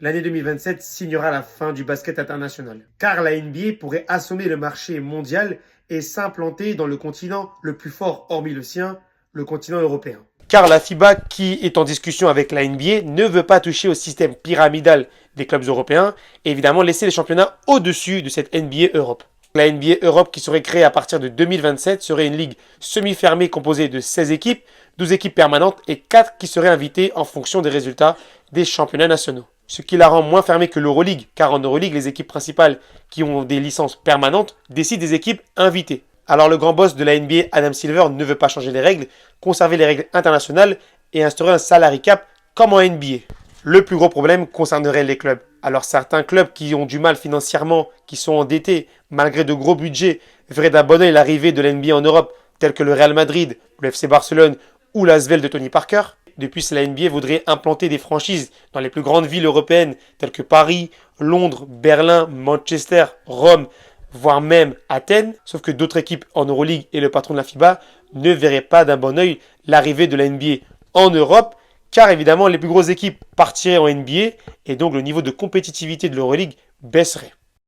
l'année 2027 signera la fin du basket international. Car la NBA pourrait assommer le marché mondial et s'implanter dans le continent le plus fort hormis le sien, le continent européen. Car la FIBA, qui est en discussion avec la NBA, ne veut pas toucher au système pyramidal des clubs européens et évidemment laisser les championnats au-dessus de cette NBA Europe. La NBA Europe, qui serait créée à partir de 2027, serait une ligue semi-fermée composée de 16 équipes, 12 équipes permanentes et 4 qui seraient invitées en fonction des résultats des championnats nationaux. Ce qui la rend moins fermée que l'Euroleague, car en Euroleague, les équipes principales qui ont des licences permanentes décident des équipes invitées. Alors le grand boss de la NBA, Adam Silver, ne veut pas changer les règles, conserver les règles internationales et instaurer un salary cap comme en NBA. Le plus gros problème concernerait les clubs. Alors certains clubs qui ont du mal financièrement, qui sont endettés, malgré de gros budgets, verraient d'un bon oeil l'arrivée de l'NBA en Europe, tels que le Real Madrid, le FC Barcelone ou l'Asvel de Tony Parker. De plus, la NBA voudrait implanter des franchises dans les plus grandes villes européennes, telles que Paris, Londres, Berlin, Manchester, Rome, voire même Athènes. Sauf que d'autres équipes en Euroleague et le patron de la FIBA ne verraient pas d'un bon oeil l'arrivée de la NBA en Europe, car évidemment les plus grosses équipes partiraient en NBA et donc le niveau de compétitivité de l'Euroleague baisserait.